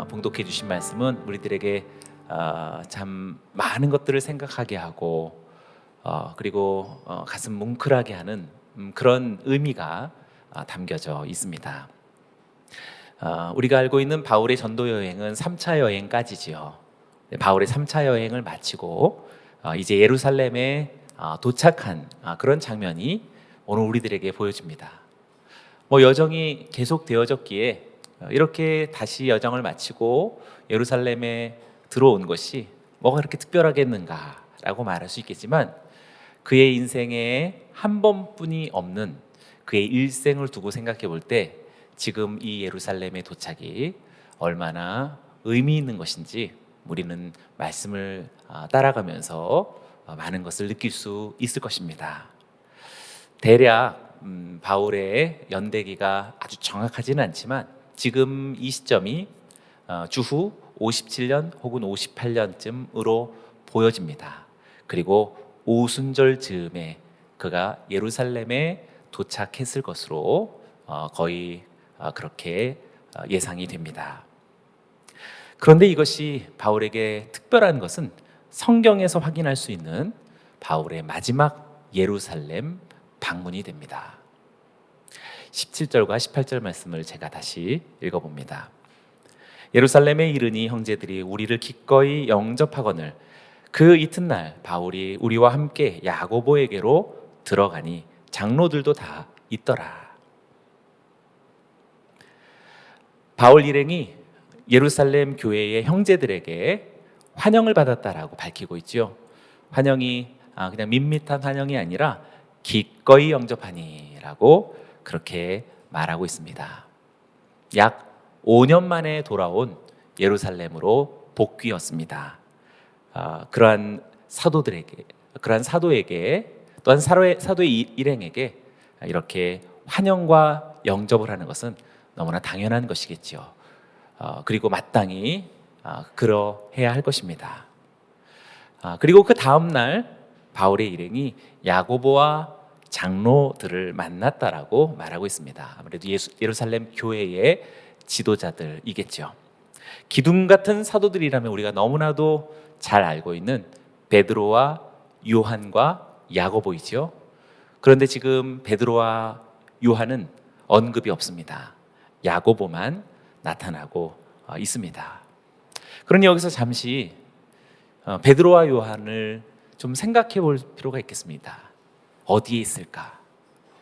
봉독해 주신 말씀은 우리들에게 참 많은 것들을 생각하게 하고 그리고 가슴 뭉클하게 하는 그런 의미가 담겨져 있습니다. 우리가 알고 있는 바울의 전도 여행은 3차 여행까지지요. 바울의 3차 여행을 마치고 이제 예루살렘에 도착한 그런 장면이 오늘 우리들에게 보여집니다. 여정이 계속되어졌기에 이렇게 다시 여정을 마치고 예루살렘에 들어온 것이 뭐가 그렇게 특별하겠는가라고 말할 수 있겠지만 그의 인생에 한 번뿐이 없는 그의 일생을 두고 생각해 볼 때 지금 이 예루살렘의 도착이 얼마나 의미 있는 것인지 우리는 말씀을 따라가면서 많은 것을 느낄 수 있을 것입니다. 대략 바울의 연대기가 아주 정확하지는 않지만 지금 이 시점이 주후 57년 혹은 58년쯤으로 보여집니다. 그리고 오순절 즈음에 그가 예루살렘에 도착했을 것으로 거의 그렇게 예상이 됩니다. 그런데 이것이 바울에게 특별한 것은 성경에서 확인할 수 있는 바울의 마지막 예루살렘 방문이 됩니다. 17절과 18절 말씀을 제가 다시 읽어봅니다. 예루살렘에 이르니 형제들이 우리를 기꺼이 영접하거늘 그 이튿날 바울이 우리와 함께 야고보에게로 들어가니 장로들도 다 있더라. 바울 일행이 예루살렘 교회의 형제들에게 환영을 받았다라고 밝히고 있죠. 환영이 그냥 밋밋한 환영이 아니라 기꺼이 영접하니라고 그렇게 말하고 있습니다. 약 5년 만에 돌아온 예루살렘으로 복귀였습니다. 그러한 사도에게 또한 사도의 일행에게 이렇게 환영과 영접을 하는 것은 너무나 당연한 것이겠죠. 그리고 마땅히 그러해야 할 것입니다. 그리고 그 다음 날 바울의 일행이 야고보와 장로들을 만났다라고 말하고 있습니다. 아무래도 예루살렘 교회의 지도자들이겠죠. 기둥 같은 사도들이라면 우리가 너무나도 잘 알고 있는 베드로와 요한과 야고보이죠. 그런데 지금 베드로와 요한은 언급이 없습니다. 야고보만 나타나고 있습니다. 그러니 여기서 잠시 베드로와 요한을 좀 생각해 볼 필요가 있겠습니다. 어디에 있을까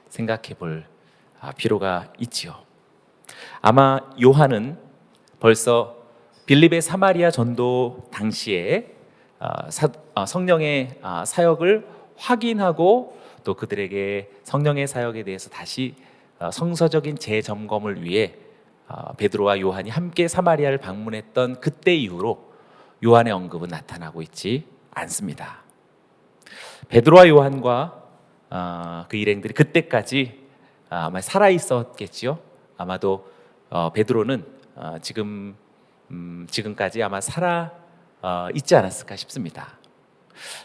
생각해 볼 필요가 있지요. 아마 요한은 벌써 빌립의 사마리아 전도 당시에 성령의 사역을 확인하고 또 그들에게 성령의 사역에 대해서 다시 성서적인 재점검을 위해 베드로와 요한이 함께 사마리아를 방문했던 그때 이후로 요한의 언급은 나타나고 있지 않습니다. 베드로와 요한과 그 일행들이 그때까지 아마 살아 있었겠지요. 아마도 베드로는 지금까지 아마 살아 있지 않았을까 싶습니다.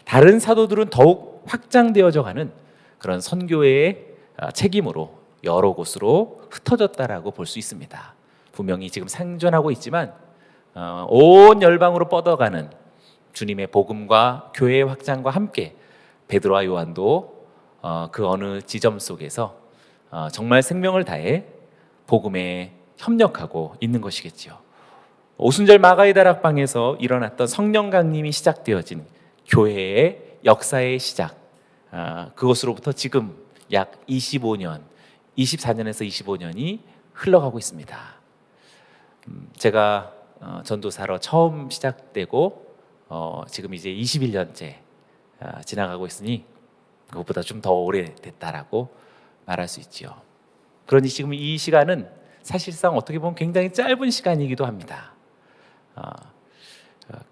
다른 사도들은 더욱 확장되어져 가는 그런 선교의 책임으로 여러 곳으로 흩어졌다라고 볼 수 있습니다. 분명히 지금 생존하고 있지만 온 열방으로 뻗어가는 주님의 복음과 교회의 확장과 함께 베드로와 요한도 그 어느 지점 속에서 정말 생명을 다해 복음에 협력하고 있는 것이겠지요. 오순절 마가의 다락방에서 일어났던 성령 강림이 시작되어진 교회의 역사의 시작, 그것으로부터 지금 약 24년에서 25년이 흘러가고 있습니다. 제가 전도사로 처음 시작되고 지금 이제 21년째 지나가고 있으니 그것보다 좀 더 오래됐다라고 말할 수 있지요. 그러니 지금 이 시간은 사실상 어떻게 보면 굉장히 짧은 시간이기도 합니다.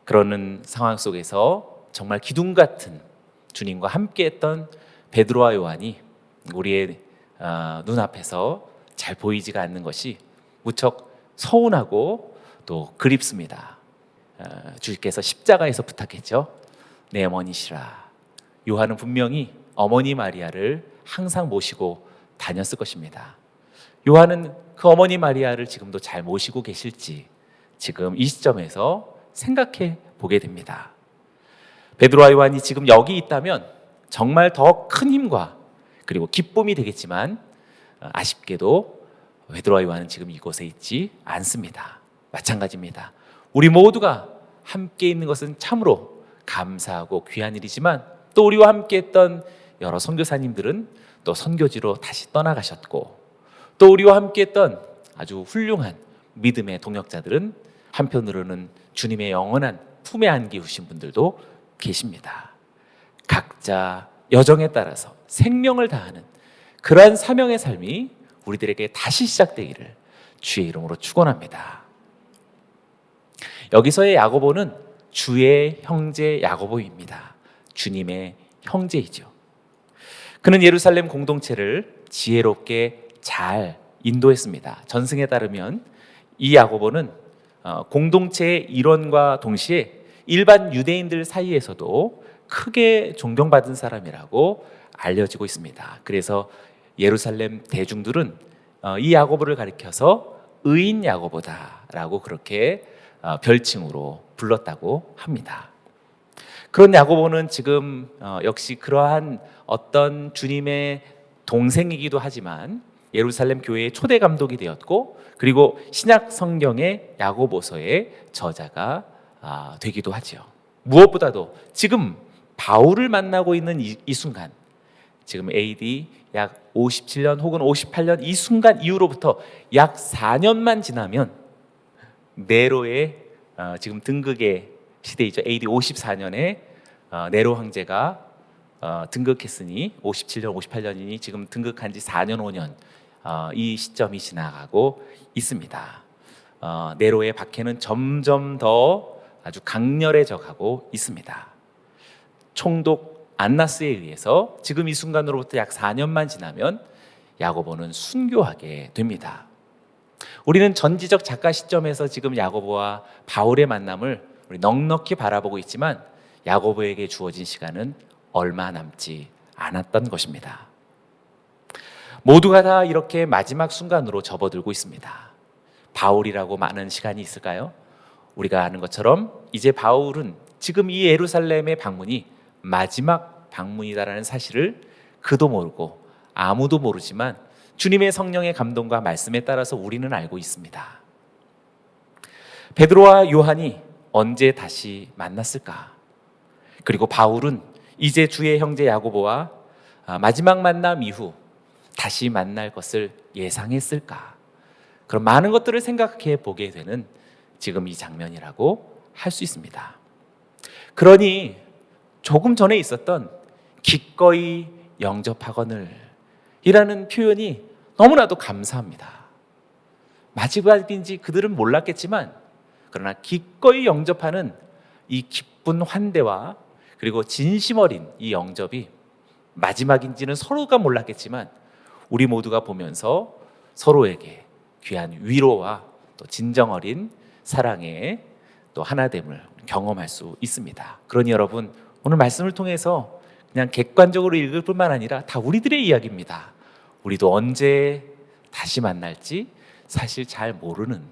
그러는 상황 속에서 정말 기둥 같은 주님과 함께했던 베드로와 요한이 우리의 눈앞에서 잘 보이지가 않는 것이 무척 서운하고 또 그립습니다. 주께서 십자가에서 부탁했죠. 내 어머니시라. 요한은 분명히 어머니 마리아를 항상 모시고 다녔을 것입니다. 요한은 그 어머니 마리아를 지금도 잘 모시고 계실지 지금 이 시점에서 생각해 보게 됩니다. 베드로와 요한이 지금 여기 있다면 정말 더 큰 힘과 그리고 기쁨이 되겠지만 아쉽게도 베드로와 요한은 지금 이곳에 있지 않습니다. 마찬가지입니다. 우리 모두가 함께 있는 것은 참으로 감사하고 귀한 일이지만 또 우리와 함께 했던 여러 선교사님들은 또 선교지로 다시 떠나가셨고 또 우리와 함께 했던 아주 훌륭한 믿음의 동역자들은 한편으로는 주님의 영원한 품에 안기우신 분들도 계십니다. 각자 여정에 따라서 생명을 다하는 그러한 사명의 삶이 우리들에게 다시 시작되기를 주의 이름으로 축원합니다. 여기서의 야고보는 주의 형제 야고보입니다. 주님의 형제이죠. 그는 예루살렘 공동체를 지혜롭게 잘 인도했습니다. 전승에 따르면 이 야고보는 공동체의 일원과 동시에 일반 유대인들 사이에서도 크게 존경받은 사람이라고 알려지고 있습니다. 그래서 예루살렘 대중들은 이 야고보를 가리켜서 의인 야고보다라고 그렇게 별칭으로 불렀다고 합니다. 그런 야고보는 지금 역시 그러한 어떤 주님의 동생이기도 하지만 예루살렘 교회의 초대 감독이 되었고 그리고 신약 성경의 야고보서의 저자가 되기도 하죠. 무엇보다도 지금 바울을 만나고 있는 이 순간, 지금 AD 약 57년 혹은 58년 이 순간 이후로부터 약 4년만 지나면 네로의 지금 등극의 시대이죠. AD 54년에 네로 황제가 등극했으니 57년, 58년이니 지금 등극한 지 4년, 5년 이 시점이 지나가고 있습니다. 네로의 박해는 점점 더 아주 강렬해져 가고 있습니다. 총독 안나스에 의해서 지금 이 순간으로부터 약 4년만 지나면 야고보는 순교하게 됩니다. 우리는 전지적 작가 시점에서 지금 야고보와 바울의 만남을 우리 넉넉히 바라보고 있지만 야고보에게 주어진 시간은 얼마 남지 않았던 것입니다. 모두가 다 이렇게 마지막 순간으로 접어들고 있습니다. 바울이라고 많은 시간이 있을까요? 우리가 아는 것처럼 이제 바울은 지금 이 예루살렘의 방문이 마지막 방문이다라는 사실을 그도 모르고 아무도 모르지만 주님의 성령의 감동과 말씀에 따라서 우리는 알고 있습니다. 베드로와 요한이 언제 다시 만났을까? 그리고 바울은 이제 주의 형제 야고보와 마지막 만남 이후 다시 만날 것을 예상했을까? 그런 많은 것들을 생각해 보게 되는 지금 이 장면이라고 할 수 있습니다. 그러니 조금 전에 있었던 기꺼이 영접하거늘 이라는 표현이 너무나도 감사합니다. 마지막인지 그들은 몰랐겠지만 그러나 기꺼이 영접하는 이 기쁜 환대와 그리고 진심 어린 이 영접이 마지막인지는 서로가 몰랐겠지만 우리 모두가 보면서 서로에게 귀한 위로와 또 진정 어린 사랑의 또 하나됨을 경험할 수 있습니다. 그러니 여러분 오늘 말씀을 통해서 그냥 객관적으로 읽을 뿐만 아니라 다 우리들의 이야기입니다. 우리도 언제 다시 만날지 사실 잘 모르는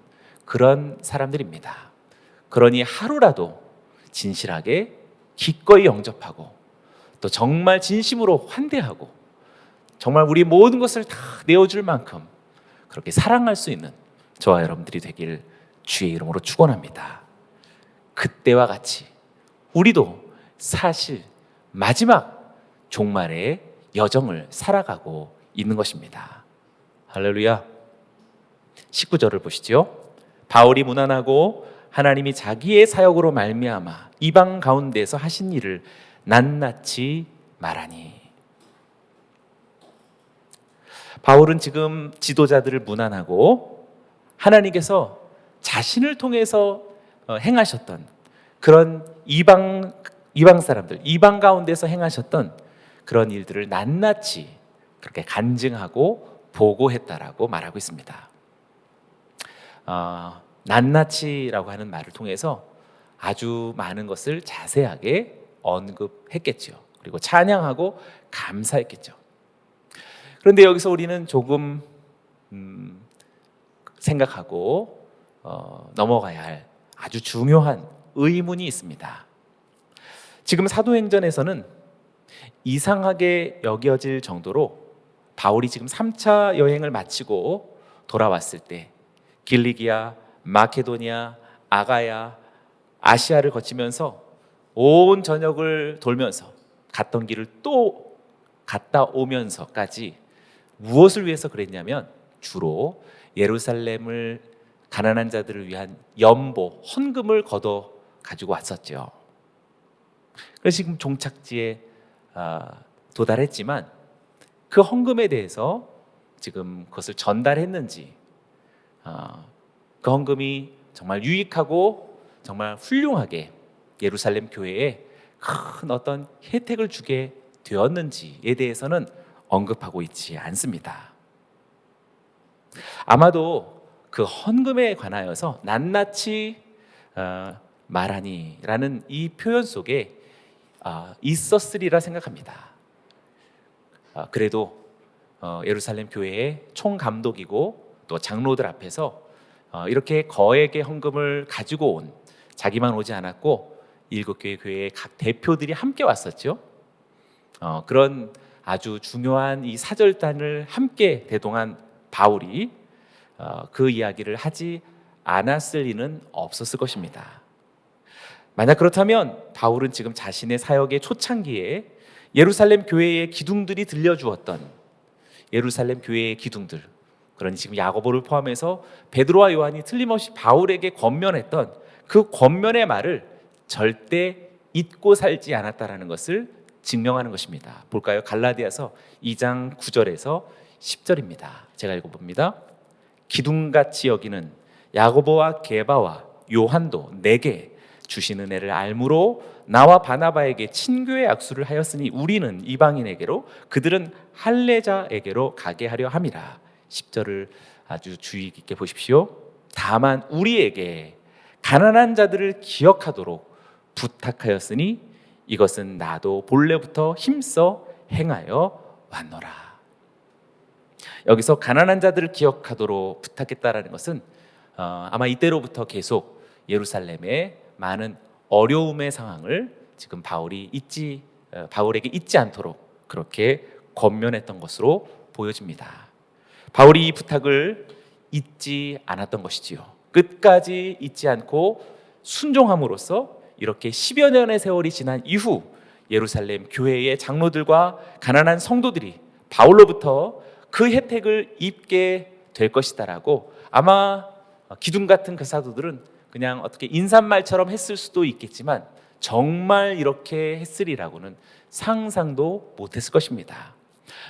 그런 사람들입니다. 그러니 하루라도 진실하게 기꺼이 영접하고 또 정말 진심으로 환대하고 정말 우리 모든 것을 다 내어줄 만큼 그렇게 사랑할 수 있는 저와 여러분들이 되길 주의 이름으로 축원합니다. 그때와 같이 우리도 사실 마지막 종말의 여정을 살아가고 있는 것입니다. 할렐루야. 19절을 보시죠. 바울이 무난하고 하나님이 자기의 사역으로 말미암아 이방 가운데서 하신 일을 낱낱이 말하니. 바울은 지금 지도자들을 무난하고 하나님께서 자신을 통해서 행하셨던 그런 이방 사람들, 이방 가운데서 행하셨던 그런 일들을 낱낱이 그렇게 간증하고 보고했다라고 말하고 있습니다. 낱낱이라고 하는 말을 통해서 아주 많은 것을 자세하게 언급했겠죠. 그리고 찬양하고 감사했겠죠. 그런데 여기서 우리는 조금 생각하고 넘어가야 할 아주 중요한 의문이 있습니다. 지금 사도행전에서는 이상하게 여겨질 정도로 바울이 지금 3차 여행을 마치고 돌아왔을 때 길리기아, 마케도니아, 아가야, 아시아를 거치면서 온 전역을 돌면서 갔던 길을 또 갔다 오면서까지 무엇을 위해서 그랬냐면 주로 예루살렘을 가난한 자들을 위한 연보, 헌금을 걷어 가지고 왔었죠. 그래서 지금 종착지에 도달했지만 그 헌금에 대해서 지금 그것을 전달했는지, 그 헌금이 정말 유익하고 정말 훌륭하게 예루살렘 교회에 큰 어떤 혜택을 주게 되었는지에 대해서는 언급하고 있지 않습니다. 아마도 그 헌금에 관하여서 낱낱이 말하니라는 이 표현 속에 있었으리라 생각합니다. 그래도 예루살렘 교회의 총감독이고 또 장로들 앞에서 이렇게 거액의 헌금을 가지고 온, 자기만 오지 않았고 7교회 교회의 각 대표들이 함께 왔었죠. 그런 아주 중요한 이 사절단을 함께 대동한 바울이 그 이야기를 하지 않았을 리는 없었을 것입니다. 만약 그렇다면 바울은 지금 자신의 사역의 초창기에 예루살렘 교회의 기둥들이 들려주었던 예루살렘 교회의 기둥들, 그러니 지금 야고보를 포함해서 베드로와 요한이 틀림없이 바울에게 권면했던 그 권면의 말을 절대 잊고 살지 않았다라는 것을 증명하는 것입니다. 볼까요? 갈라디아서 2장 9절에서 10절입니다. 제가 읽어봅니다. 기둥같이 여기는 야고보와 게바와 요한도 내게 주신 은혜를 알므로 나와 바나바에게 친교의 약수를 하였으니 우리는 이방인에게로 그들은 할례자에게로 가게 하려 함이라. 10절을 아주 주의 깊게 보십시오. 다만 우리에게 가난한 자들을 기억하도록 부탁하였으니 이것은 나도 본래부터 힘써 행하여 왔노라. 여기서 가난한 자들을 기억하도록 부탁했다라는 것은 아마 이때로부터 계속 예루살렘의 많은 어려움의 상황을 지금 바울에게 잊지 않도록 그렇게 권면했던 것으로 보여집니다. 바울이 이 부탁을 잊지 않았던 것이지요. 끝까지 잊지 않고 순종함으로써 이렇게 10여 년의 세월이 지난 이후 예루살렘 교회의 장로들과 가난한 성도들이 바울로부터 그 혜택을 입게 될 것이다라고, 아마 기둥 같은 그 사도들은 그냥 어떻게 인사말처럼 했을 수도 있겠지만 정말 이렇게 했으리라고는 상상도 못했을 것입니다.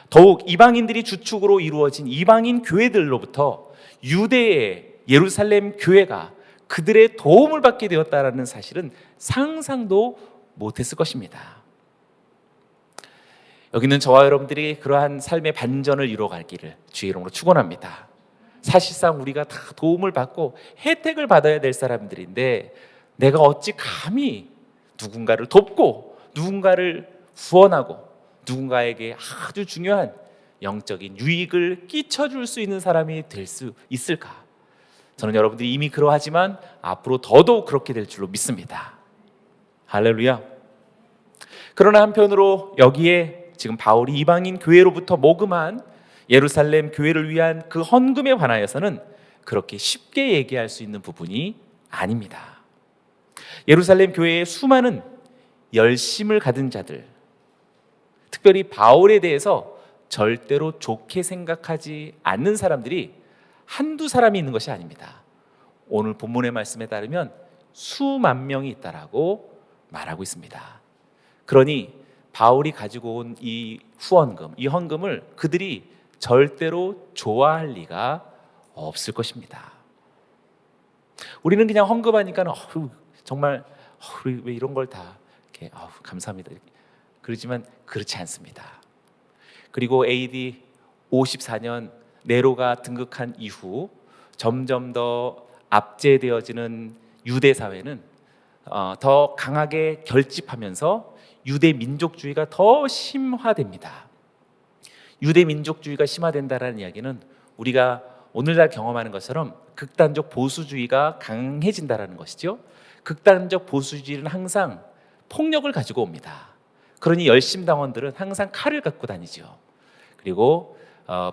더욱 이방인들이 주축으로 이루어진 이방인 교회들로부터 유대의 예루살렘 교회가 그들의 도움을 받게 되었다라는 사실은 상상도 못했을 것입니다. 여기는 저와 여러분들이 그러한 삶의 반전을 이루어가기를 주의 이름으로 축원합니다. 사실상 우리가 다 도움을 받고 혜택을 받아야 될 사람들인데 내가 어찌 감히 누군가를 돕고 누군가를 후원하고 누군가에게 아주 중요한 영적인 유익을 끼쳐줄 수 있는 사람이 될 수 있을까? 저는 여러분들이 이미 그러하지만 앞으로 더더욱 그렇게 될 줄로 믿습니다. 할렐루야. 그러나 한편으로 여기에 지금 바울이 이방인 교회로부터 모금한 예루살렘 교회를 위한 그 헌금에 관하여서는 그렇게 쉽게 얘기할 수 있는 부분이 아닙니다. 예루살렘 교회의 수많은 열심을 가진 자들, 특별히 바울에 대해서 절대로 좋게 생각하지 않는 사람들이 한두 사람이 있는 것이 아닙니다. 오늘 본문의 말씀에 따르면 수만 명이 있다라고 말하고 있습니다. 그러니 바울이 가지고 온 이 후원금, 이 헌금을 그들이 절대로 좋아할 리가 없을 것입니다. 우리는 그냥 헌금하니까 정말 왜 이런 걸 다 이렇게 감사합니다 그러지만 그렇지 않습니다. 그리고 AD 54년 네로가 등극한 이후 점점 더 압제되어지는 유대 사회는 더 강하게 결집하면서 유대 민족주의가 더 심화됩니다. 유대 민족주의가 심화된다라는 이야기는 우리가 오늘날 경험하는 것처럼 극단적 보수주의가 강해진다라는 것이죠. 극단적 보수주의는 항상 폭력을 가지고 옵니다. 그러니 열심당원들은 항상 칼을 갖고 다니죠. 그리고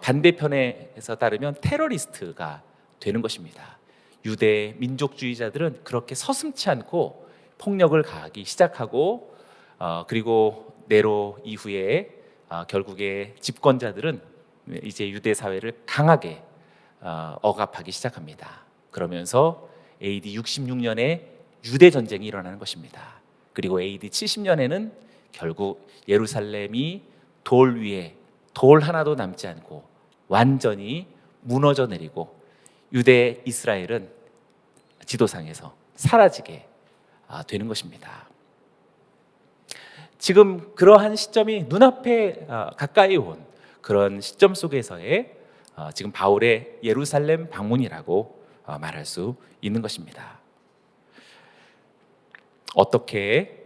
반대편에서 따르면 테러리스트가 되는 것입니다. 유대 민족주의자들은 그렇게 서슴지 않고 폭력을 가하기 시작하고 그리고 네로 이후에 결국에 집권자들은 이제 유대 사회를 강하게 억압하기 시작합니다. 그러면서 AD 66년에 유대 전쟁이 일어나는 것입니다. 그리고 AD 70년에는 결국 예루살렘이 돌 위에 돌 하나도 남지 않고 완전히 무너져 내리고 유대 이스라엘은 지도상에서 사라지게 되는 것입니다. 지금 그러한 시점이 눈앞에 가까이 온 그런 시점 속에서의 지금 바울의 예루살렘 방문이라고 말할 수 있는 것입니다. 어떻게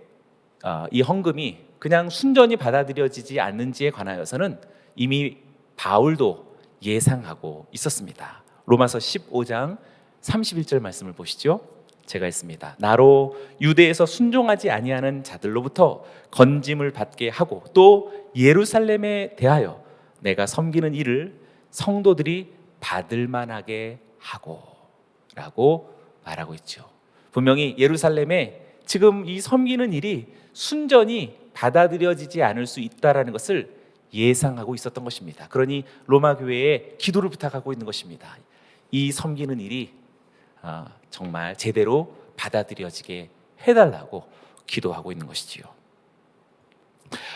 이 헌금이 그냥 순전히 받아들여지지 않는지에 관하여서는 이미 바울도 예상하고 있었습니다. 로마서 15장 31절 말씀을 보시죠. 제가 했습니다. 나로 유대에서 순종하지 아니하는 자들로부터 건짐을 받게 하고 또 예루살렘에 대하여 내가 섬기는 일을 성도들이 받을 만하게 하고 라고 말하고 있죠. 분명히 예루살렘에 지금 이 섬기는 일이 순전히 받아들여지지 않을 수 있다라는 것을 예상하고 있었던 것입니다. 그러니 로마 교회에 기도를 부탁하고 있는 것입니다. 이 섬기는 일이 정말 제대로 받아들여지게 해달라고 기도하고 있는 것이지요.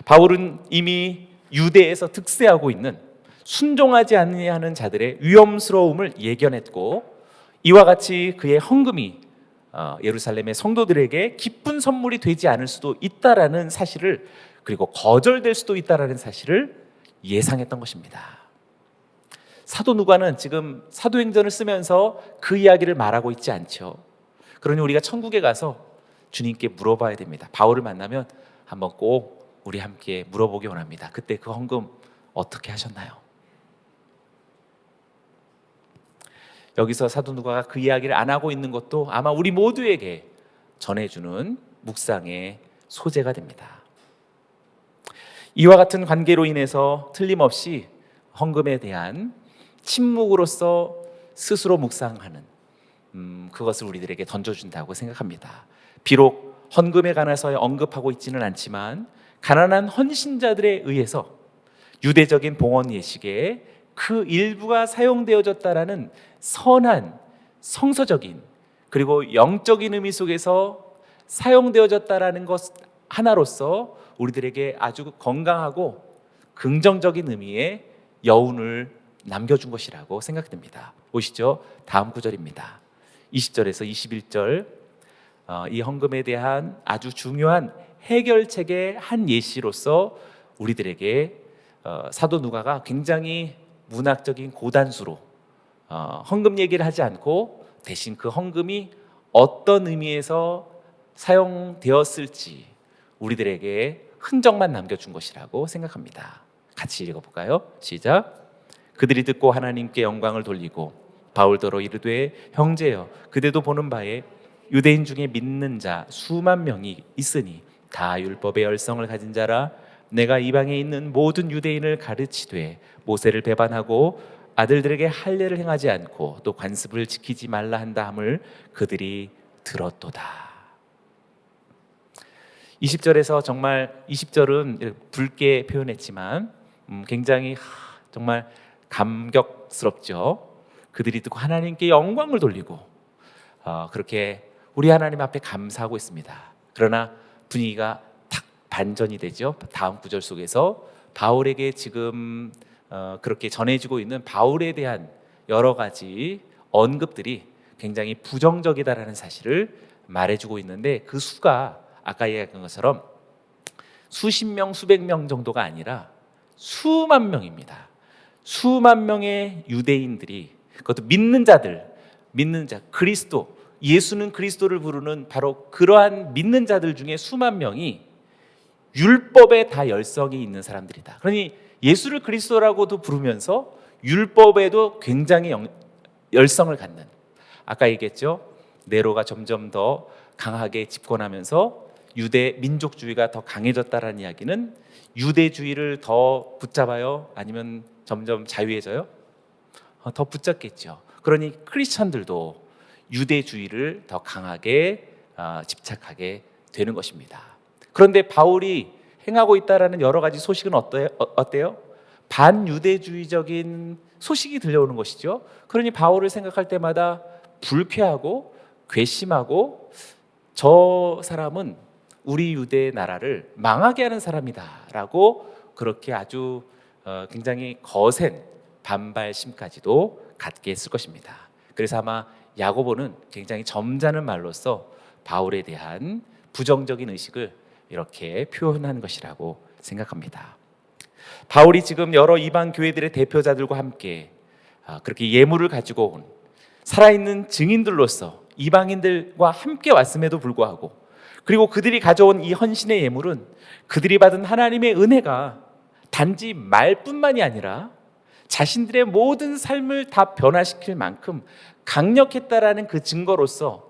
바울은 이미 유대에서 득세하고 있는 순종하지 아니하는 자들의 위험스러움을 예견했고 이와 같이 그의 헌금이 예루살렘의 성도들에게 기쁜 선물이 되지 않을 수도 있다라는 사실을 그리고 거절될 수도 있다라는 사실을 예상했던 것입니다. 사도 누가는 지금 사도행전을 쓰면서 그 이야기를 말하고 있지 않죠. 그러니 우리가 천국에 가서 주님께 물어봐야 됩니다. 바울을 만나면 한번 꼭 우리 함께 물어보기 원합니다. 그때 그 헌금 어떻게 하셨나요? 여기서 사도 누가가 그 이야기를 안 하고 있는 것도 아마 우리 모두에게 전해주는 묵상의 소재가 됩니다. 이와 같은 관계로 인해서 틀림없이 헌금에 대한 침묵으로서 스스로 묵상하는 그것을 우리들에게 던져준다고 생각합니다. 비록 헌금에 관해서 언급하고 있지는 않지만 가난한 헌신자들에 의해서 유대적인 봉헌 예식에 그 일부가 사용되어졌다라는 선한 성서적인 그리고 영적인 의미 속에서 사용되어졌다라는 것 하나로서 우리들에게 아주 건강하고 긍정적인 의미의 여운을 남겨준 것이라고 생각됩니다. 보시죠. 다음 구절입니다. 20절에서 21절 이 헌금에 대한 아주 중요한 해결책의 한 예시로서 우리들에게 사도 누가가 굉장히 문학적인 고단수로 헌금 얘기를 하지 않고 대신 그 헌금이 어떤 의미에서 사용되었을지 우리들에게 흔적만 남겨준 것이라고 생각합니다. 같이 읽어볼까요? 시작. 그들이 듣고 하나님께 영광을 돌리고 바울더러 이르되 형제여 그대도 보는 바에 유대인 중에 믿는 자 수만 명이 있으니 다 율법의 열성을 가진 자라 내가 이방에 있는 모든 유대인을 가르치되 모세를 배반하고 아들들에게 할례를 행하지 않고 또 관습을 지키지 말라 한다 함을 그들이 들었도다. 20절에서 정말 20절은 붉게 표현했지만 굉장히 정말 감격스럽죠. 그들이 듣고 하나님께 영광을 돌리고 그렇게 우리 하나님 앞에 감사하고 있습니다. 그러나 분위기가 탁 반전이 되죠. 다음 구절 속에서 바울에게 지금 그렇게 전해지고 있는 바울에 대한 여러 가지 언급들이 굉장히 부정적이다라는 사실을 말해주고 있는데 그 수가 아까 이야기한 것처럼 수십 명, 수백 명 정도가 아니라 수만 명입니다. 수만 명의 유대인들이 그것도 믿는 자들, 믿는 자, 그리스도, 예수는 그리스도를 부르는 바로 그러한 믿는 자들 중에 수만 명이 율법에 다 열성이 있는 사람들이다. 그러니 예수를 그리스도라고도 부르면서 율법에도 굉장히 열성을 갖는, 아까 얘기했죠. 네로가 점점 더 강하게 집권하면서 유대 민족주의가 더 강해졌다라는 이야기는 유대주의를 더 붙잡아요? 아니면 점점 자유해져요? 더 붙잡겠죠. 그러니 크리스천들도 유대주의를 더 강하게 집착하게 되는 것입니다. 그런데 바울이 행하고 있다라는 여러 가지 소식은 어때요? 반유대주의적인 소식이 들려오는 것이죠. 그러니 바울을 생각할 때마다 불쾌하고 괘씸하고, 저 사람은 우리 유대 나라를 망하게 하는 사람이다라고 그렇게 아주 굉장히 거센 반발심까지도 갖게 했을 것입니다. 그래서 아마 야고보는 굉장히 점잖은 말로써 바울에 대한 부정적인 의식을 이렇게 표현한 것이라고 생각합니다. 바울이 지금 여러 이방 교회들의 대표자들과 함께 그렇게 예물을 가지고 온 살아있는 증인들로서 이방인들과 함께 왔음에도 불구하고, 그리고 그들이 가져온 이 헌신의 예물은 그들이 받은 하나님의 은혜가 단지 말뿐만이 아니라 자신들의 모든 삶을 다 변화시킬 만큼 강력했다라는 그 증거로서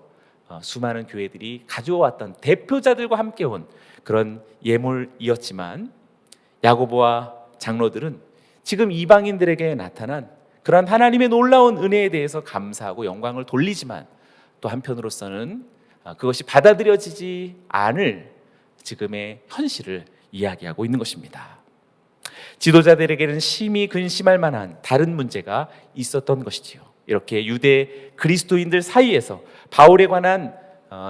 수많은 교회들이 가져왔던 대표자들과 함께 온 그런 예물이었지만, 야고보와 장로들은 지금 이방인들에게 나타난 그런 하나님의 놀라운 은혜에 대해서 감사하고 영광을 돌리지만, 또 한편으로서는 그것이 받아들여지지 않을 지금의 현실을 이야기하고 있는 것입니다. 지도자들에게는 심히 근심할 만한 다른 문제가 있었던 것이지요. 이렇게 유대 그리스도인들 사이에서 바울에 관한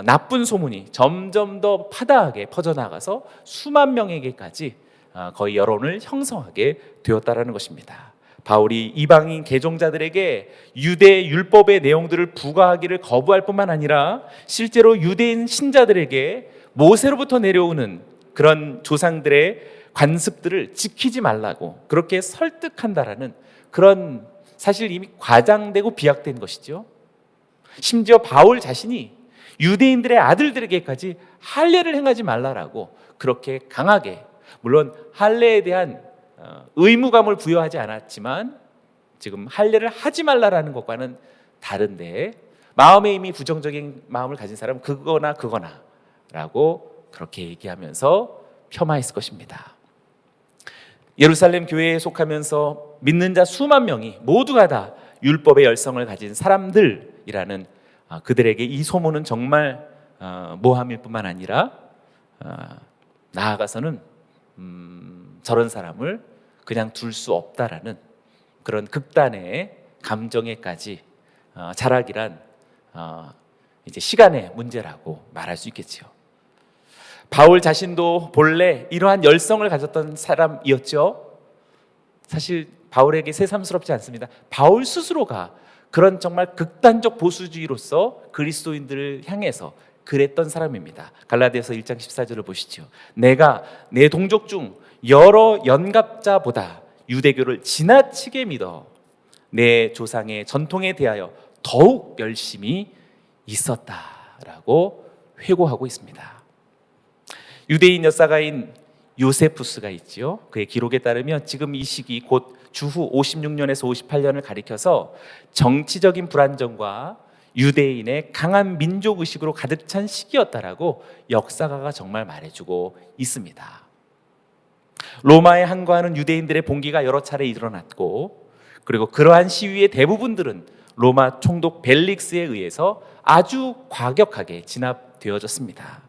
나쁜 소문이 점점 더 파다하게 퍼져나가서 수만 명에게까지 거의 여론을 형성하게 되었다라는 것입니다. 바울이 이방인 개종자들에게 유대 율법의 내용들을 부과하기를 거부할 뿐만 아니라 실제로 유대인 신자들에게 모세로부터 내려오는 그런 조상들의 관습들을 지키지 말라고 그렇게 설득한다라는, 그런 사실 이미 과장되고 비약된 것이죠. 심지어 바울 자신이 유대인들의 아들들에게까지 할례를 행하지 말라라고 그렇게 강하게, 물론 할례에 대한 의무감을 부여하지 않았지만 지금 할례를 하지 말라라는 것과는 다른데, 마음에 이미 부정적인 마음을 가진 사람은 그거나 라고 그렇게 얘기하면서 폄하했을 것입니다. 예루살렘 교회에 속하면서 믿는 자 수만 명이 모두가 다 율법의 열성을 가진 사람들이라는 그들에게 이 소문은 정말 모함일 뿐만 아니라 나아가서는 저런 사람을 그냥 둘 수 없다라는 그런 극단의 감정에까지 자라기란 이제 시간의 문제라고 말할 수 있겠죠. 바울 자신도 본래 이러한 열성을 가졌던 사람이었죠. 사실 바울에게 새삼스럽지 않습니다. 바울 스스로가 그런 정말 극단적 보수주의로서 그리스도인들을 향해서 그랬던 사람입니다. 갈라디아서 1장 14절을 보시죠. 내가 내 동족 중 여러 연갑자보다 유대교를 지나치게 믿어 내 조상의 전통에 대하여 더욱 열심히 있었다라고 회고하고 있습니다. 유대인 역사가인 요세푸스가 있지요. 그의 기록에 따르면 지금 이 시기 곧 주후 56년에서 58년을 가리켜서 정치적인 불안정과 유대인의 강한 민족의식으로 가득 찬 시기였다라고 역사가가 정말 말해주고 있습니다. 로마에 항거하는 유대인들의 봉기가 여러 차례 일어났고, 그리고 그러한 시위의 대부분들은 로마 총독 벨릭스에 의해서 아주 과격하게 진압되어졌습니다.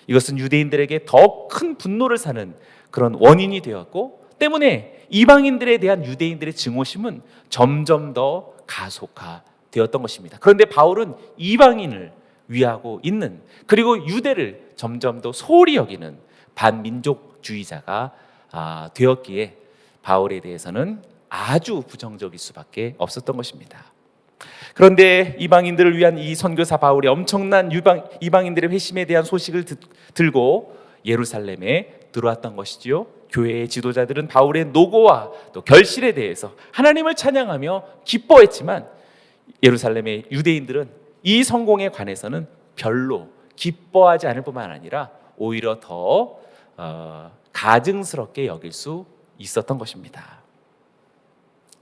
이것은 유대인들에게 더 큰 분노를 사는 그런 원인이 되었고, 때문에 이방인들에 대한 유대인들의 증오심은 점점 더 가속화되었던 것입니다. 그런데 바울은 이방인을 위하고 있는, 그리고 유대를 점점 더 소홀히 여기는 반민족주의자가 되었기에 바울에 대해서는 아주 부정적일 수밖에 없었던 것입니다. 그런데 이방인들을 위한 이 선교사 바울이 엄청난 이방인들의 회심에 대한 소식을 들고 예루살렘에 들어왔던 것이지요. 교회의 지도자들은 바울의 노고와 또 결실에 대해서 하나님을 찬양하며 기뻐했지만, 예루살렘의 유대인들은 이 성공에 관해서는 별로 기뻐하지 않을 뿐만 아니라 오히려 더 가증스럽게 여길 수 있었던 것입니다.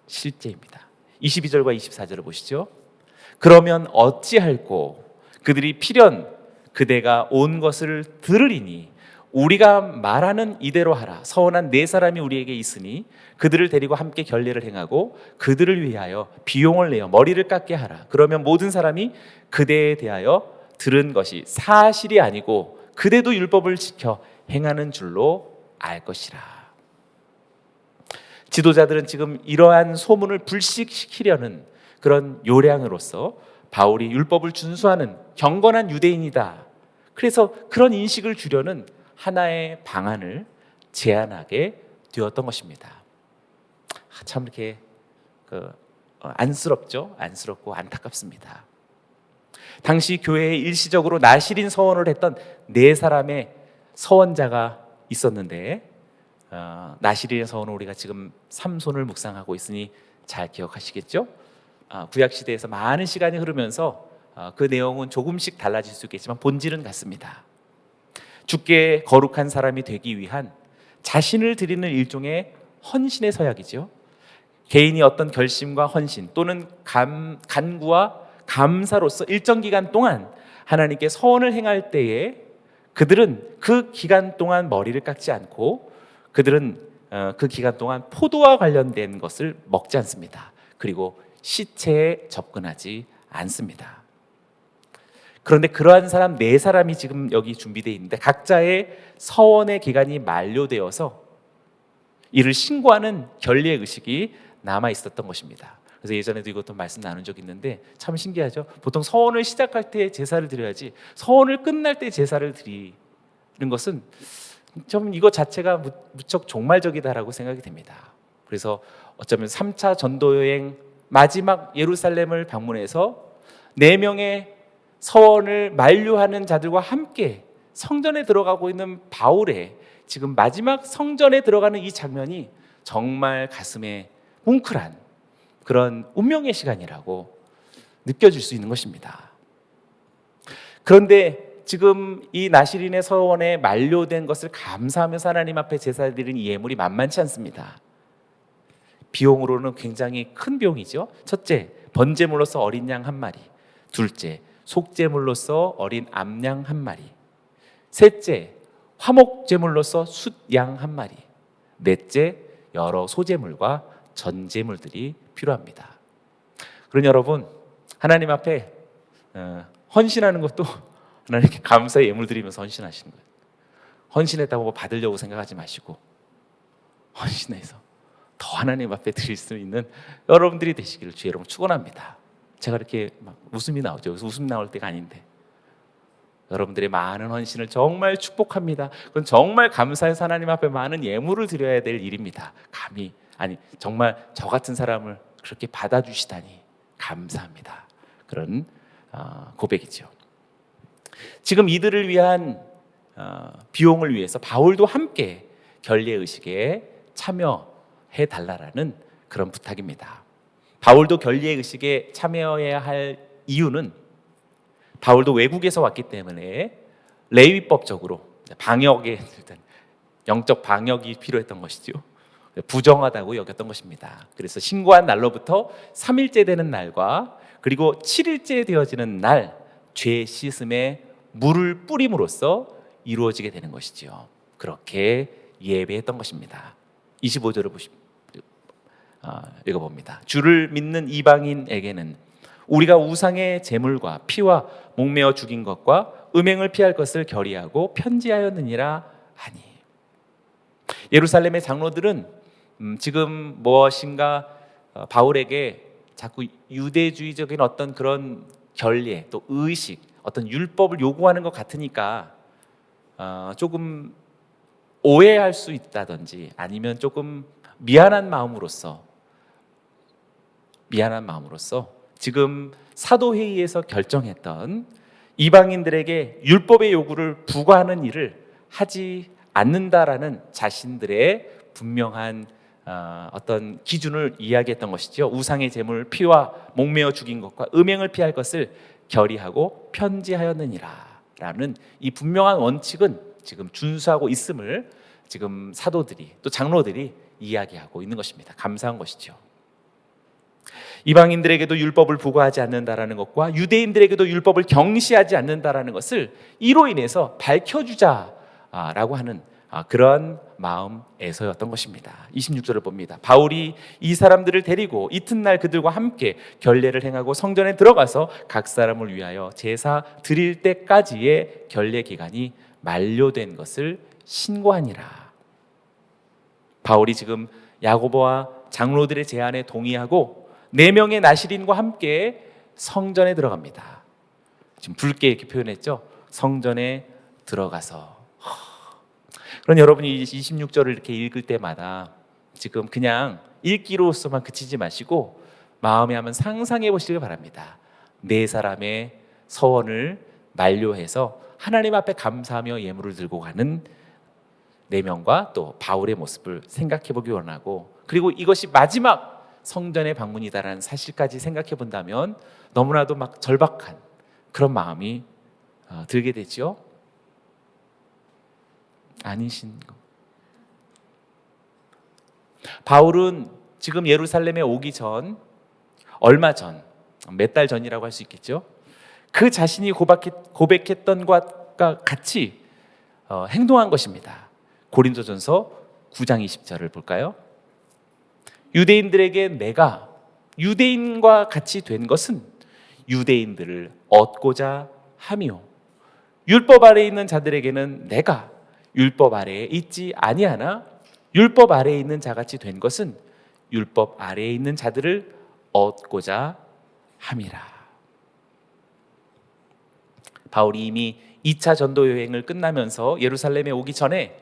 실제입니다. 22절과 24절을 보시죠. 그러면 어찌할꼬 그들이 필연 그대가 온 것을 들으리니 우리가 말하는 이대로 하라. 서원한 네 사람이 우리에게 있으니 그들을 데리고 함께 결례를 행하고 그들을 위하여 비용을 내어 머리를 깎게 하라. 그러면 모든 사람이 그대에 대하여 들은 것이 사실이 아니고 그대도 율법을 지켜 행하는 줄로 알 것이라. 지도자들은 지금 이러한 소문을 불식시키려는 그런 요량으로서 바울이 율법을 준수하는 경건한 유대인이다. 그래서 그런 인식을 주려는 하나의 방안을 제안하게 되었던 것입니다. 참 이렇게 안쓰럽죠. 안쓰럽고 안타깝습니다. 당시 교회에 일시적으로 나실인 서원을 했던 네 사람의 서원자가 있었는데 나실인의 서원을 우리가 지금 삼손을 묵상하고 있으니 잘 기억하시겠죠? 구약 시대에서 많은 시간이 흐르면서 그 내용은 조금씩 달라질 수 있겠지만 본질은 같습니다. 주께 거룩한 사람이 되기 위한 자신을 드리는 일종의 헌신의 서약이죠. 개인이 어떤 결심과 헌신 또는 간구와 감사로서 일정 기간 동안 하나님께 서원을 행할 때에 그들은 그 기간 동안 머리를 깎지 않고 그들은 그 기간 동안 포도와 관련된 것을 먹지 않습니다. 그리고 시체에 접근하지 않습니다. 그런데 그러한 사람 네 사람이 지금 여기 준비되어 있는데 각자의 서원의 기간이 만료되어서 이를 신고하는 결례 의식이 남아 있었던 것입니다. 그래서 예전에도 이것도 말씀 나눈 적이 있는데 참 신기하죠. 보통 서원을 시작할 때 제사를 드려야지 서원을 끝날 때 제사를 드리는 것은 좀 이것 자체가 무척 종말적이다라고 생각이 됩니다. 그래서 어쩌면 3차 전도여행 마지막 예루살렘을 방문해서 4명의 서원을 만류하는 자들과 함께 성전에 들어가고 있는 바울의 지금 마지막 성전에 들어가는 이 장면이 정말 가슴에 뭉클한 그런 운명의 시간이라고 느껴질 수 있는 것입니다. 그런데 지금 이 나실인의 서원에 만료된 것을 감사하면서 하나님 앞에 제사 드리는 이 예물이 만만치 않습니다. 비용으로는 굉장히 큰 비용이죠. 첫째, 번제물로서 어린 양 1마리. 둘째, 속제물로서 어린 암양 1마리. 셋째, 화목제물로서 숫양 1마리. 넷째, 여러 소제물과 전제물들이 필요합니다. 그러니 여러분, 하나님 앞에 헌신하는 것도 하나님께 감사의 예물 드리면서 헌신하시는 거예요. 헌신했다고 뭐 받으려고 생각하지 마시고 헌신해서 더 하나님 앞에 드릴 수 있는 여러분들이 되시기를 주의 이름으로 축원합니다. 제가 이렇게 막 웃음이 나오죠. 웃음 나올 때가 아닌데 여러분들의 많은 헌신을 정말 축복합니다. 그건 정말 감사해서 하나님 앞에 많은 예물을 드려야 될 일입니다. 정말 저 같은 사람을 그렇게 받아주시다니 감사합니다. 그런 고백이죠. 지금 이들을 위한 비용을 위해서 바울도 함께 결례의식에 참여해 달라라는 그런 부탁입니다. 바울도 결례의식에 참여해야 할 이유는 바울도 외국에서 왔기 때문에 레위법적으로 방역에 영적 방역이 필요했던 것이죠. 부정하다고 여겼던 것입니다. 그래서 신고한 날로부터 3일째 되는 날과 그리고 7일째 되어지는 날 죄 씻음에 물을 뿌림으로써 이루어지게 되는 것이죠. 그렇게 예배했던 것입니다. 25절을 읽어봅니다. 주를 믿는 이방인에게는 우리가 우상의 제물과 피와 목매어 죽인 것과 음행을 피할 것을 결의하고 편지하였느니라 하니. 예루살렘의 장로들은 지금 무엇인가 바울에게 자꾸 유대주의적인 어떤 그런 결례 또 의식 어떤 율법을 요구하는 것 같으니까 조금 오해할 수 있다든지 아니면 조금 미안한 마음으로써 지금 사도회의에서 결정했던 이방인들에게 율법의 요구를 부과하는 일을 하지 않는다라는 자신들의 분명한 어떤 기준을 이야기했던 것이죠. 우상의 제물 피와 목매어 죽인 것과 음행을 피할 것을 결의하고 편지하였느니라 라는 이 분명한 원칙은 지금 준수하고 있음을 지금 사도들이 또 장로들이 이야기하고 있는 것입니다. 감사한 것이죠. 이방인들에게도 율법을 부과하지 않는다라는 것과 유대인들에게도 율법을 경시하지 않는다라는 것을 이로 인해서 밝혀주자라고 하는 그런 마음에서였던 것입니다. 26절을 봅니다. 바울이 이 사람들을 데리고 이튿날 그들과 함께 결례를 행하고 성전에 들어가서 각 사람을 위하여 제사 드릴 때까지의 결례 기간이 만료된 것을 신고하니라. 바울이 지금 야고보와 장로들의 제안에 동의하고 4명의 나시린과 함께 성전에 들어갑니다. 지금 붉게 이렇게 표현했죠. 성전에 들어가서. 그럼 여러분이 26절을 이렇게 읽을 때마다 지금 그냥 읽기로서만 그치지 마시고 마음에 한번 상상해 보시길 바랍니다. 4사람의 서원을 만료해서 하나님 앞에 감사하며 예물을 들고 가는 4명과 또 바울의 모습을 생각해 보기 원하고, 그리고 이것이 마지막 성전의 방문이다라는 사실까지 생각해 본다면 너무나도 막 절박한 그런 마음이 들게 되죠. 아니신 거. 바울은 지금 예루살렘에 오기 전, 얼마 전, 몇 달 전이라고 할 수 있겠죠. 그 자신이 고백했던 것과 같이 행동한 것입니다. 고린도전서 9장 20절을 볼까요? 유대인들에게 내가 유대인과 같이 된 것은 유대인들을 얻고자 함이요, 율법 아래에 있는 자들에게는 내가 율법 아래에 있지 아니하나 율법 아래에 있는 자같이 된 것은 율법 아래에 있는 자들을 얻고자 함이라. 바울이 이미 2차 전도 여행을 끝나면서 예루살렘에 오기 전에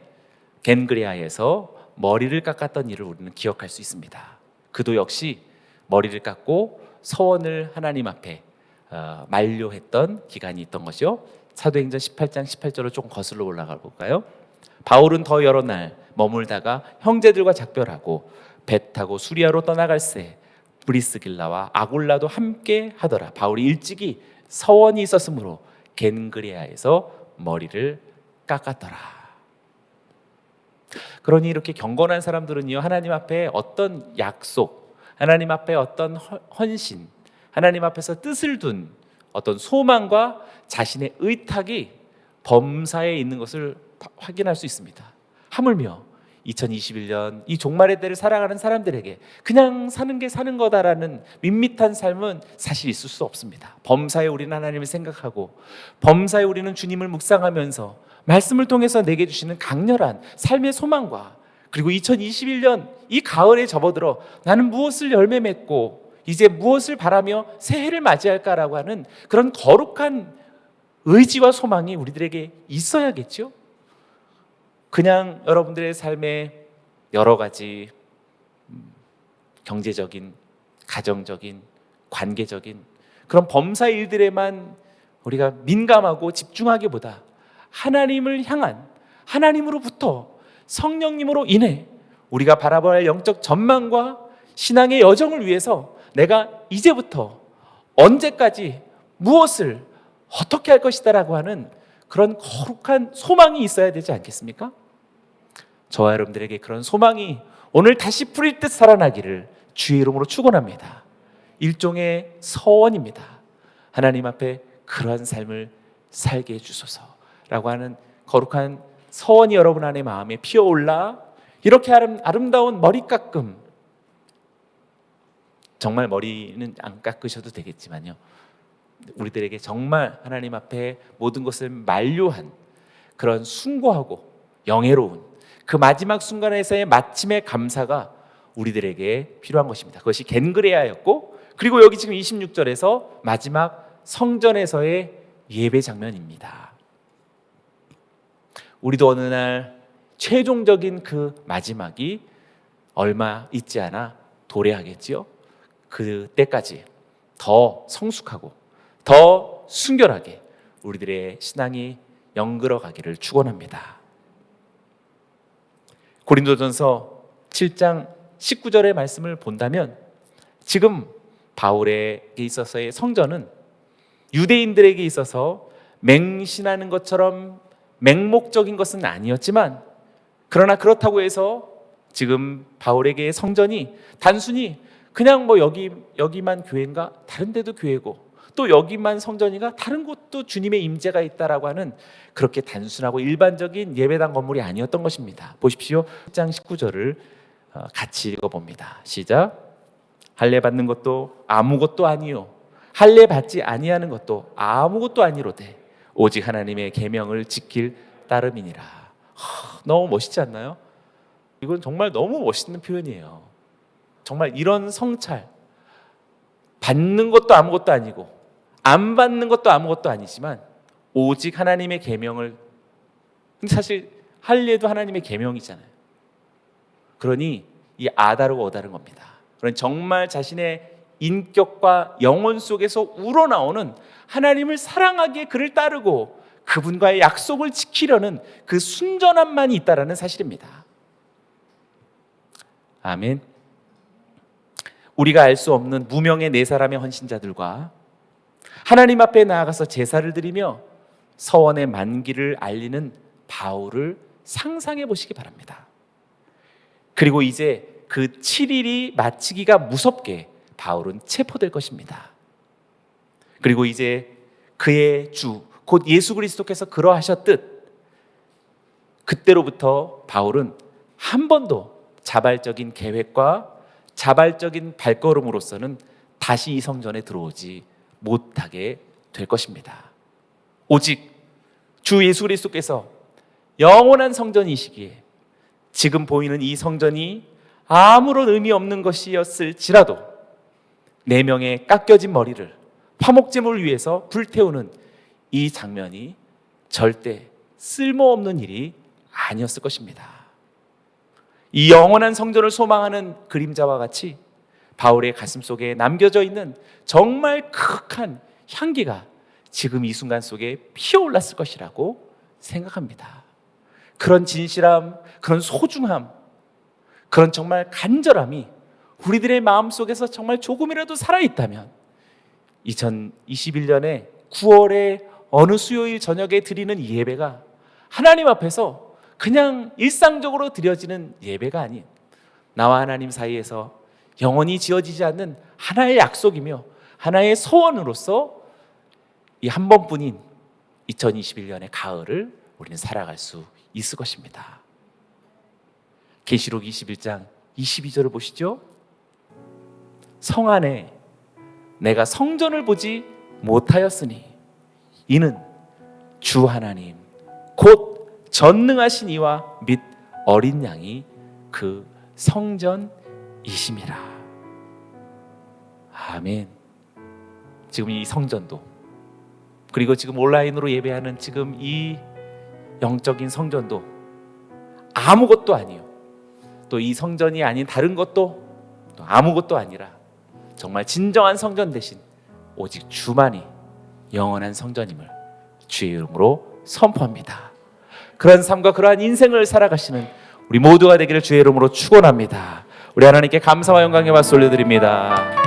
겐그레아에서 머리를 깎았던 일을 우리는 기억할 수 있습니다. 그도 역시 머리를 깎고 서원을 하나님 앞에 만료했던 기간이 있던 것이요. 사도행전 18장 18절을 조금 거슬러 올라가 볼까요? 바울은 더 여러 날 머물다가 형제들과 작별하고 배 타고 수리아로 떠나갈새 브리스길라와 아굴라도 함께 하더라. 바울이 일찍이 서원이 있었으므로 겐그레아에서 머리를 깎았더라. 그러니 이렇게 경건한 사람들은요, 하나님 앞에 어떤 약속, 하나님 앞에 어떤 헌신, 하나님 앞에서 뜻을 둔 어떤 소망과 자신의 의탁이 범사에 있는 것을 확인할 수 있습니다. 하물며 2021년 이 종말의 때를 살아가는 사람들에게 그냥 사는 게 사는 거다라는 밋밋한 삶은 사실 있을 수 없습니다. 범사에 우리는 하나님을 생각하고 범사에 우리는 주님을 묵상하면서 말씀을 통해서 내게 주시는 강렬한 삶의 소망과, 그리고 2021년 이 가을에 접어들어 나는 무엇을 열매 맺고 이제 무엇을 바라며 새해를 맞이할까라고 하는 그런 거룩한 의지와 소망이 우리들에게 있어야겠죠. 그냥 여러분들의 삶에 여러 가지 경제적인, 가정적인, 관계적인 그런 범사 일들에만 우리가 민감하고 집중하기보다 하나님을 향한, 하나님으로부터 성령님으로 인해 우리가 바라봐야 할 영적 전망과 신앙의 여정을 위해서 내가 이제부터 언제까지 무엇을 어떻게 할 것이다라고 하는 그런 거룩한 소망이 있어야 되지 않겠습니까? 저와 여러분들에게 그런 소망이 오늘 다시 뿌릴 듯 살아나기를 주의 이름으로 축원합니다. 일종의 서원입니다. 하나님 앞에 그러한 삶을 살게 해주소서라고 하는 거룩한 서원이 여러분 안에 마음에 피어올라 이렇게 아름다운 머리 깎음, 정말 머리는 안 깎으셔도 되겠지만요, 우리들에게 정말 하나님 앞에 모든 것을 만료한 그런 숭고하고 영예로운 그 마지막 순간에서의 마침의 감사가 우리들에게 필요한 것입니다. 그것이 겐그레아였고, 그리고 여기 지금 26절에서 마지막 성전에서의 예배 장면입니다. 우리도 어느 날 최종적인 그 마지막이 얼마 있지 않아 도래하겠지요. 그때까지 더 성숙하고 더 순결하게 우리들의 신앙이 영글어 가기를 축원합니다. 고린도전서 7장 19절의 말씀을 본다면 지금 바울에게 있어서의 성전은 유대인들에게 있어서 맹신하는 것처럼 맹목적인 것은 아니었지만, 그러나 그렇다고 해서 지금 바울에게의 성전이 단순히 그냥 뭐 여기만 교회인가? 다른 데도 교회고, 또 여기만 성전인가? 다른 곳도 주님의 임재가 있다라고 하는 그렇게 단순하고 일반적인 예배당 건물이 아니었던 것입니다. 보십시오. 10장 19절을 같이 읽어봅니다. 시작. 할례 받는 것도 아무것도 아니요 할례 받지 아니하는 것도 아무것도 아니로되 오직 하나님의 계명을 지킬 따름이니라. 너무 멋있지 않나요? 이건 정말 너무 멋있는 표현이에요. 정말 이런 성찰, 받는 것도 아무것도 아니고 안 받는 것도 아무것도 아니지만 오직 하나님의 계명을, 사실 할례도 하나님의 계명이잖아요. 그러니 이 아다르고 어다른 겁니다. 그러니 정말 자신의 인격과 영혼 속에서 우러나오는 하나님을 사랑하기에 그를 따르고 그분과의 약속을 지키려는 그 순전함만이 있다라는 사실입니다. 아멘. 우리가 알 수 없는 무명의 네 사람의 헌신자들과 하나님 앞에 나아가서 제사를 드리며 서원의 만기를 알리는 바울을 상상해 보시기 바랍니다. 그리고 이제 그 7일이 마치기가 무섭게 바울은 체포될 것입니다. 그리고 이제 그의 주, 곧 예수 그리스도께서 그러하셨듯 그때로부터 바울은 한 번도 자발적인 계획과 자발적인 발걸음으로서는 다시 이 성전에 들어오지 못하게 될 것입니다. 오직 주 예수 그리스도께서 영원한 성전이시기에 지금 보이는 이 성전이 아무런 의미 없는 것이었을지라도 4명의 깎여진 머리를 화목제물을 위해서 불태우는 이 장면이 절대 쓸모없는 일이 아니었을 것입니다. 이 영원한 성전을 소망하는 그림자와 같이 바울의 가슴 속에 남겨져 있는 정말 극한 향기가 지금 이 순간 속에 피어올랐을 것이라고 생각합니다. 그런 진실함, 그런 소중함, 그런 정말 간절함이 우리들의 마음속에서 정말 조금이라도 살아있다면 2021년에 9월에 어느 수요일 저녁에 드리는 이 예배가 하나님 앞에서 그냥 일상적으로 드려지는 예배가 아닌 나와 하나님 사이에서 영원히 지어지지 않는 하나의 약속이며 하나의 소원으로서 이 한 번뿐인 2021년의 가을을 우리는 살아갈 수 있을 것입니다. 계시록 21장 22절을 보시죠. 성 안에 내가 성전을 보지 못하였으니 이는 주 하나님 곧 전능하신 이와 및 어린 양이 그 성전이심이라. 아멘. 지금 이 성전도, 그리고 지금 온라인으로 예배하는 지금 이 영적인 성전도 아무것도 아니요, 또 이 성전이 아닌 다른 것도 또 아무것도 아니라 정말 진정한 성전 대신 오직 주만이 영원한 성전임을 주의 이름으로 선포합니다. 그런 삶과 그러한 인생을 살아가시는 우리 모두가 되기를 주의 이름으로 축원합니다. 우리 하나님께 감사와 영광의 박수 올려드립니다.